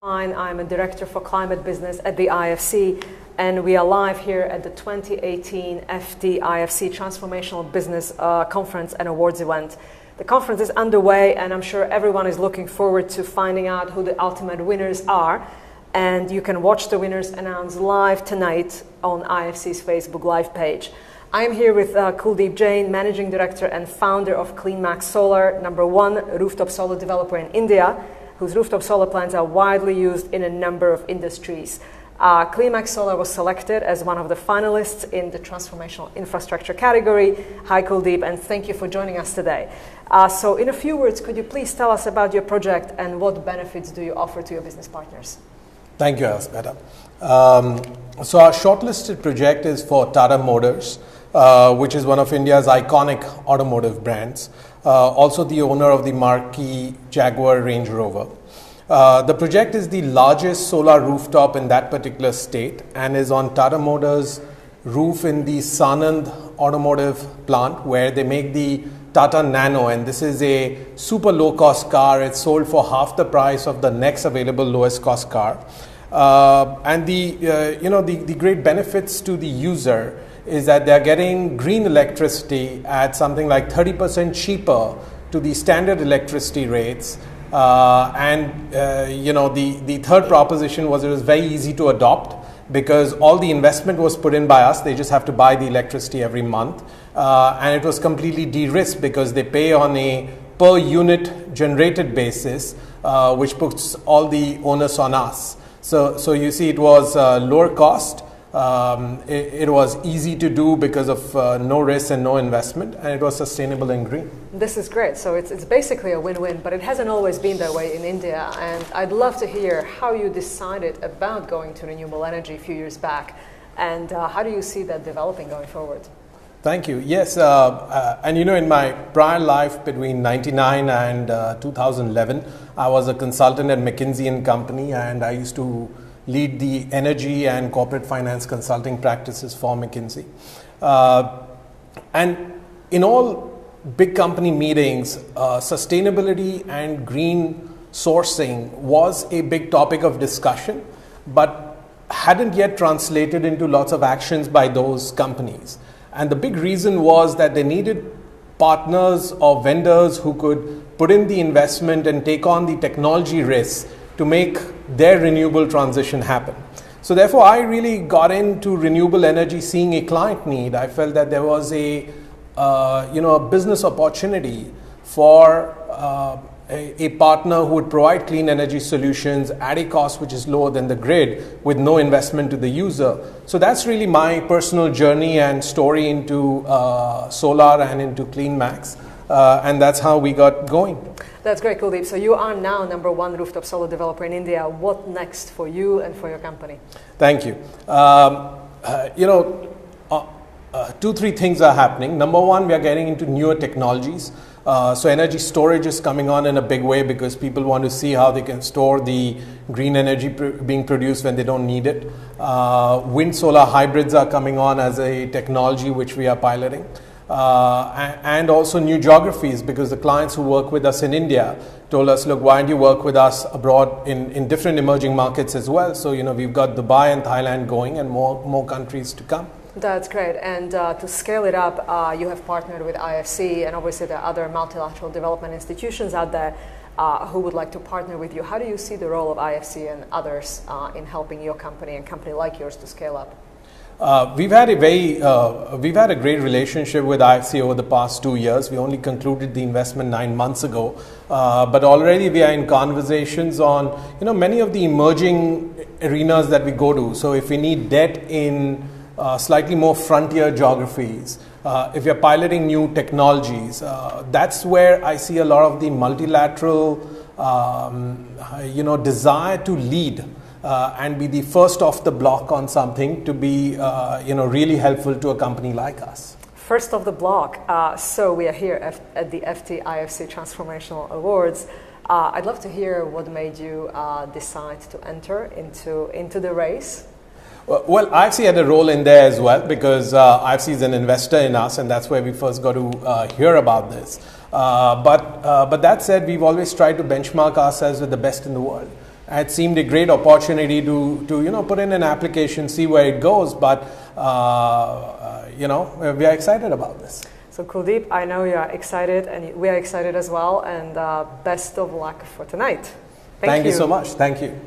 Klein. I'm a director for climate business at the IFC, and we are live here at the 2018 FT IFC Transformational Business Conference and Awards event. The conference is underway, and I'm sure everyone is looking forward to finding out who the ultimate winners are. And you can watch the winners announced live tonight on IFC's Facebook Live page. I am here with Kuldeep Jain, Managing Director and founder of CleanMax Solar, #1 rooftop solar developer in India, whose rooftop solar plants are widely used in a number of industries. CleanMax Solar was selected as one of the finalists in the Transformational Infrastructure category. Hi Kuldeep, and thank you for joining us today. So in a few words, could you please tell us about your project and what benefits do you offer to your business partners? Thank you, Alzbeta. So our shortlisted project is for Tata Motors, which is one of India's iconic automotive brands, also the owner of the marquee Jaguar Range Rover. The project is the largest solar rooftop in that particular state and is on Tata Motors' roof in the Sanand automotive plant, where they make the Tata Nano, and this is a super low-cost car. It's sold for half the price of the next available lowest-cost car. And the great benefits to the user is that they're getting green electricity at something like 30% cheaper to the standard electricity rates. The third proposition was it was very easy to adopt because all the investment was put in by us. They just have to buy the electricity every month. And it was completely de-risked because they pay on a per unit generated basis, which puts all the onus on us. So you see, it was lower cost. It was easy to do because of no risk and no investment, and it was sustainable and green. This is great. So it's basically a win-win, but it hasn't always been that way in India. And I'd love to hear how you decided about going to renewable energy a few years back, and how do you see that developing going forward? Thank you. Yes, and in my prior life between 1999 and 2011, I was a consultant at McKinsey & Company, and I used to lead the energy and corporate finance consulting practices for McKinsey. And in all big company meetings, sustainability and green sourcing was a big topic of discussion, but hadn't yet translated into lots of actions by those companies. And the big reason was that they needed partners or vendors who could put in the investment and take on the technology risks to make their renewable transition happen. So therefore, I really got into renewable energy seeing a client need. I felt that there was a business opportunity for a partner who would provide clean energy solutions at a cost which is lower than the grid with no investment to the user. So that's really my personal journey and story into solar and into CleanMax. And that's how we got going. That's great, Kuldeep. So you are now #1 rooftop solar developer in India. What next for you and for your company? Thank you. 2-3 things are happening. Number one, we are getting into newer technologies. So energy storage is coming on in a big way because people want to see how they can store the green energy being produced when they don't need it. Wind solar hybrids are coming on as a technology which we are piloting. And also new geographies, because the clients who work with us in India told us, look, why don't you work with us abroad in different emerging markets as well? So, we've got Dubai and Thailand going and more countries to come. That's great. And to scale it up, you have partnered with IFC, and obviously there are other multilateral development institutions out there who would like to partner with you. How do you see the role of IFC and others in helping your company and company like yours to scale up? We've had a great relationship with IFC over the past 2 years. We only concluded the investment 9 months ago, but already we are in conversations on many of the emerging arenas that we go to. So if we need debt in slightly more frontier geographies, if you're piloting new technologies, that's where I see a lot of the multilateral desire to lead. And be the first off the block on something to be, really helpful to a company like us. First off the block. So we are here at the FT IFC Transformational Awards. I'd love to hear what made you decide to enter into the race. Well, IFC had a role in there as well because IFC is an investor in us, and that's where we first got to hear about this. But that said, we've always tried to benchmark ourselves with the best in the world. It seemed a great opportunity to put in an application, see where it goes. But we are excited about this. So Kuldeep, I know you are excited, and we are excited as well. And best of luck for tonight. Thank you so much. Thank you.